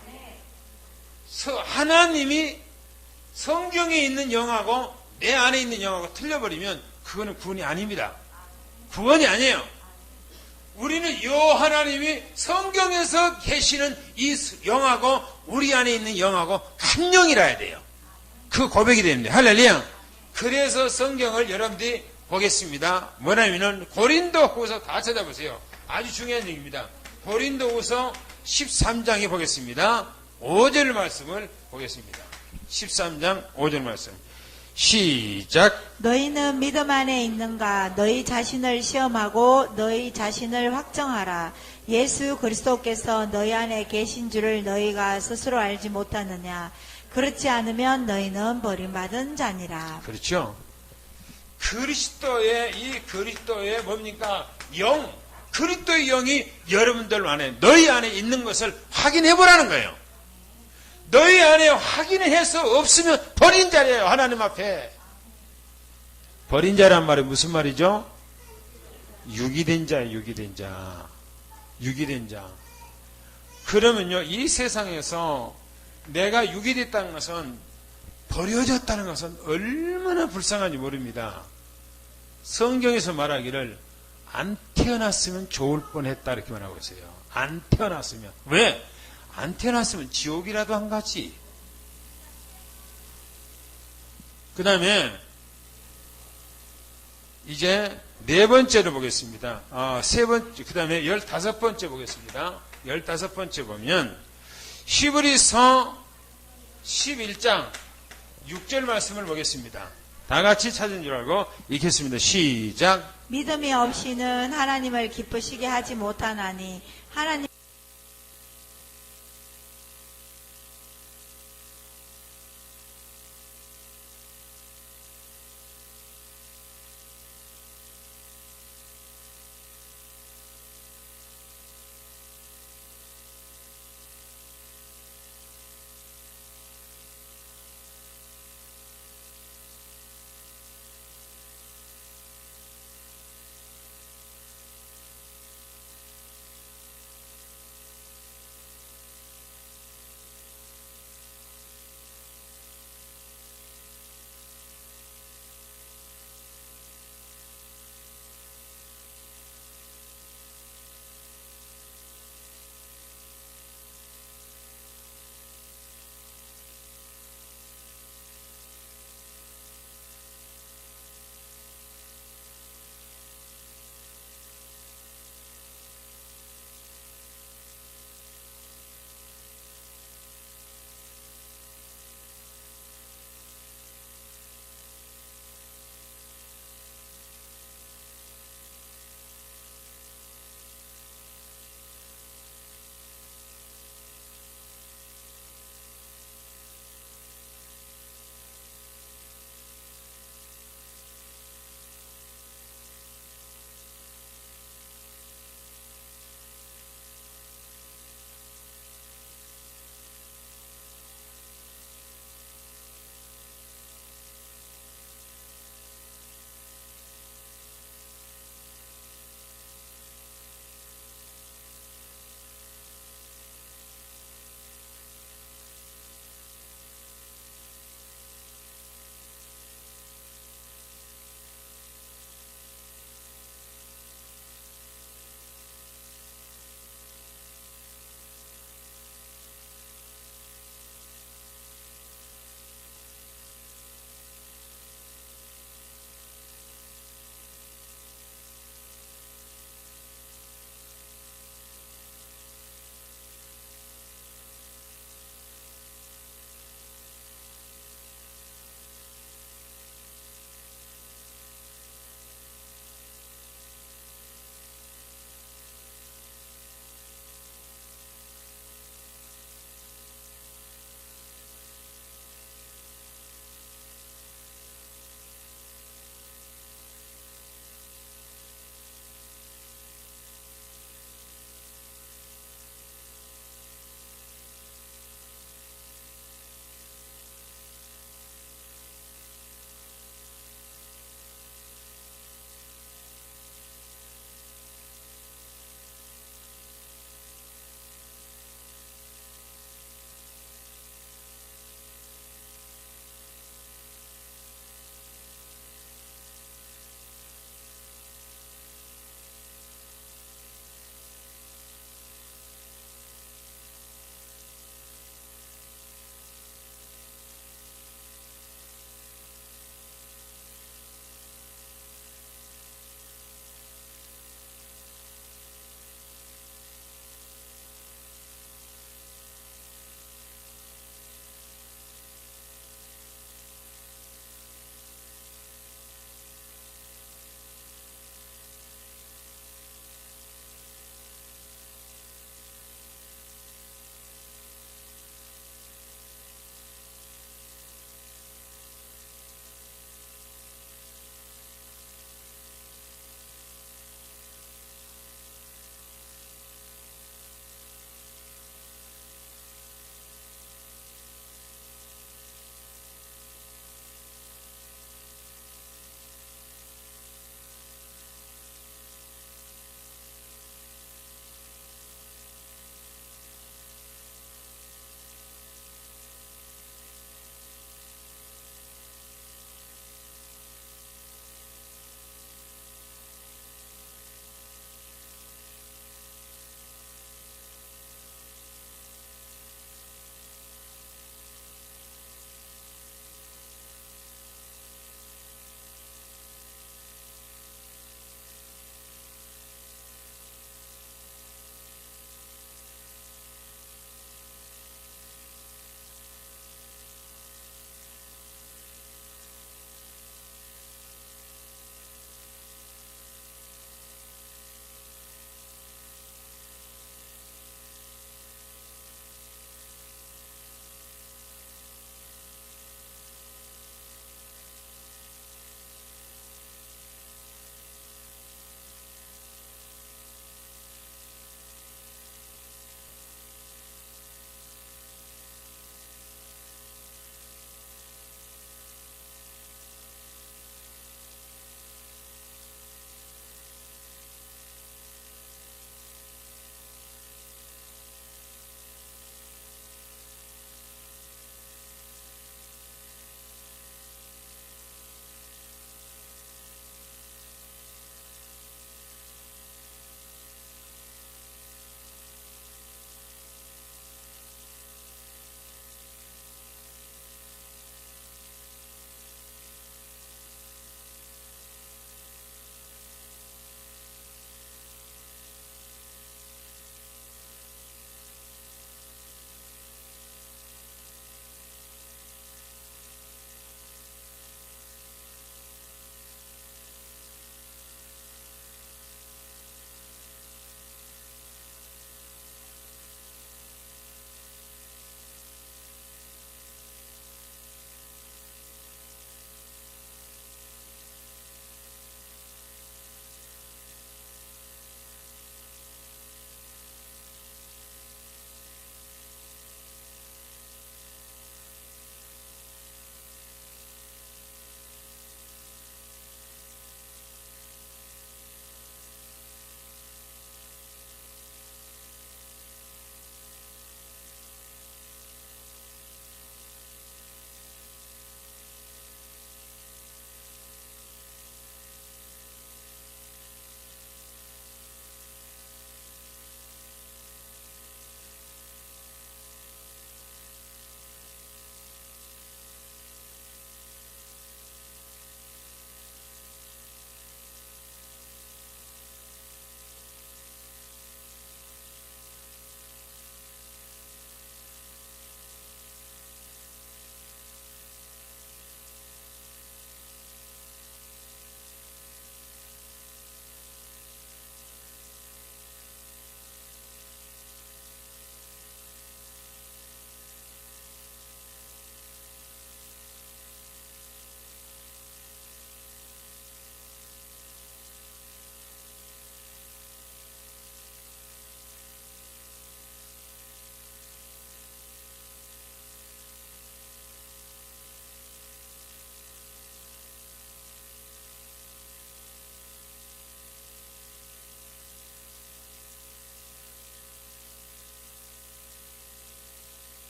하나님이 성경에 있는 영하고 내 안에 있는 영하고 틀려버리면 그거는 구원이 아닙니다. 구원이 아니에요. 우리는 여호와 하나님이 성경에서 계시는 이 영하고 우리 안에 있는 영하고 한 영이라 해야 돼요. 그 고백이 됩니다. 할렐루야. 그래서 성경을 여러분들이 보겠습니다. 뭐냐면은 고린도후서 다 찾아보세요. 아주 중요한 얘기입니다. 고린도후서 13장에 보겠습니다. 5절 말씀을 보겠습니다. 13장 5절 말씀. 시작. 너희는 믿음 안에 있는가? 너희 자신을 시험하고 너희 자신을 확정하라. 예수 그리스도께서 너희 안에 계신 줄을 너희가 스스로 알지 못하느냐? 그렇지 않으면 너희는 버림받은 자니라. 그렇죠. 그리스도의 뭡니까? 영, 그리스도의 영이 여러분들 안에, 너희 안에 있는 것을 확인해 보라는 거예요. 너희 안에 확인해서 없으면 버린 자예요. 하나님 앞에. 버린 자란 말이 무슨 말이죠? 육이 된 자예요. 육이 된 자. 육이 된 자. 그러면요, 이 세상에서 내가 육이 됐다는 것은, 버려졌다는 것은 얼마나 불쌍한지 모릅니다. 성경에서 말하기를 안 태어났으면 좋을 뻔했다 이렇게 말하고 있어요. 안 태어났으면. 왜? 안 태어났으면 지옥이라도 한 가지. 그 다음에 이제 네 번째로 보겠습니다. 세 번째, 그 다음에 15번째 보겠습니다. 15번째 보면 히브리서 11장 6절 말씀을 보겠습니다. 다 같이 찾은 줄 알고 읽겠습니다. 시작. 믿음이 없이는 하나님을 기쁘시게 하지 못하나니 하나님